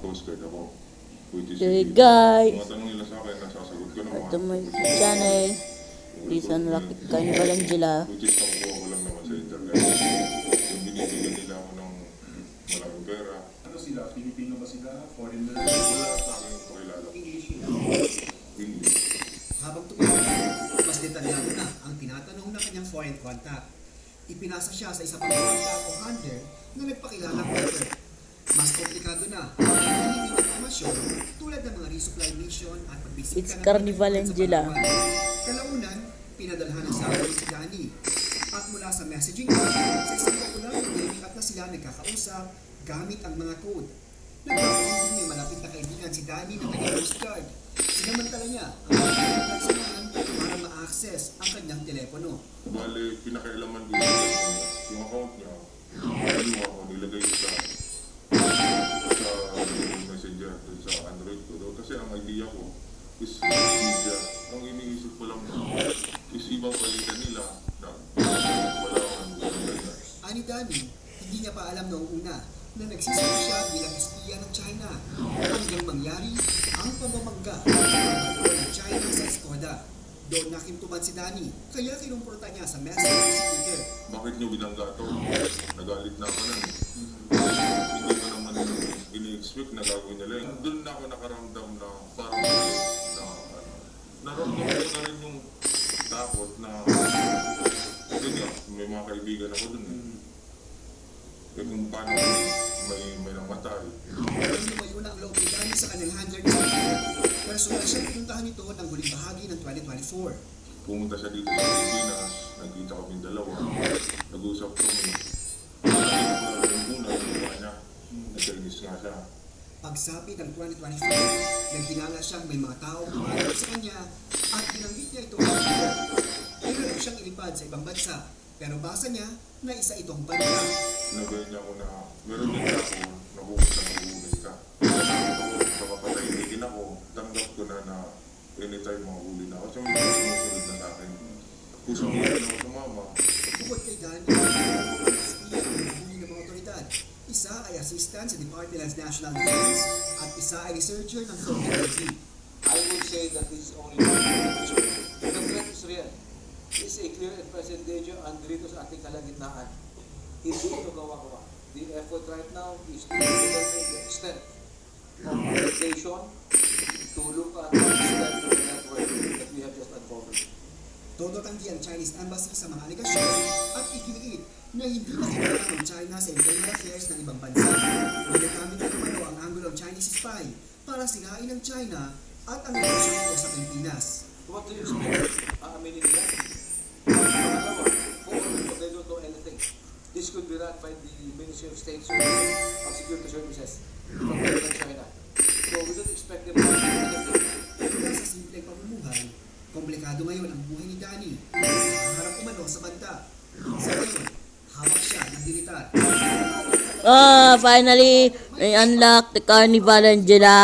Coast Guard ako. Which is Okay guys, mga tanong nila sa akin, nasasagot ko naman. ito mo yung channel. Please unlock the Carnival Angela. Which is nakukuha ko lang naman sa internet. Yung binibigyan nila ako ng maraming pera. Ano sila? Filipino ba sila? Foreigner? Wala sa akin pakilala. English sila. English. Habang tumitingin, mas detalyado na ang tinatanong ng kanyang foreign contact. Ipinasa siya sa isa pang contact o hunter na nagpakilalang worker. Mas komplikado na ang hinihingi ng informasyon tulad ng mga resupply mission at pagbisita It's Carnival Angela. Kalaunan, pinadalhan ng salary si Danny. At mula sa messaging app, sa isang popular na gaming app na sila nagkakausap gamit ang mga code. Nagkakaroon may malapit na kaibigan si Danny na taga-Coast Guard. Sinamantala niya ang mga personalan para ma-access ang kanyang telepono. Bale, pinakialaman ko yung account niya. Ano ako, nilagay ko sa messenger, sa Android ko. Kasi ang idea ko is media. Ang iniisip ko lang is ibang palitan nila na wala akong ganyan. Ani Danny, hindi niya pa alam noong una na nagsisisi siya bilang espiya ng China hanggang mangyari ang pamamangga ng China sa Skoda. Doon nakintuban si Danny, kaya kinumporta niya sa message si Peter. Bakit niyo binangga to? Nagalit na ako nun. Hindi ko naman ini-expect na gagawin nila yun. Doon na ako nakaramdam na parang naramdam ko na rin yung takot na yun nga, may mga kaibigan ako dun eh. Eh kung paano may namatay. Nang lumayo na ang loob ni Danny sa kanyang handler ni Peter, personal siyang pinuntahan ito ng huling bahagi ng 2024. Pumunta siya dito sa Pilipinas, nagkita kami dalawa, nag-usap kami. Nakita ko na rin muna yung mukha niya, nag-Chinese nga siya. Pagsapit ng 2024, naghinala siyang may mga tao kumalat sa kanya at binanggit niya ito ang Peter. Pinalap siyang ilipad sa ibang bansa, pero basa niya na isa itong banda. Sinabihan niya ako na meron din ako nakukuha na mahuli ka. Ako, papatayin din ako, tanggap ko na anytime mahuli na ako. So may sumusunod na sa akin. Kung sumunod na ako sa mama, Bukod kay Danny, espiya ang nahuli ng mga otoridad. Isa ay assistant sa Department of National Defense at isa ay researcher ng Philippine. I would say that this is only the threat is real. This is a clear and present danger andito sa ating kalagitnaan. Hindi ito gawa-gawa. The effort right now is to determine the extent of application to look at the extent of the network that we have just uncovered. Todo tanggi ang Chinese Embassy sa mga aligasyon at iginiit na hindi nakikita ng China sa internal affairs ng ibang bansa. Ginagamit na naman ang angulo ng Chinese spy para sirain ang China at ang relasyon nito sa Pilipinas. What do you expect? Aaminin nila? Pangalawa, they don't know anything. This could be run by the Ministry of State Services of Security Services from China. So we don't expect them to do anything. Mula sa simpleng pamumuhay, komplikado ngayon ang buhay ni Danny. Nakaharap umano sa banta. Sa ngayon, hawak siya ng militar. Finally, I unlocked the Carnival Angela.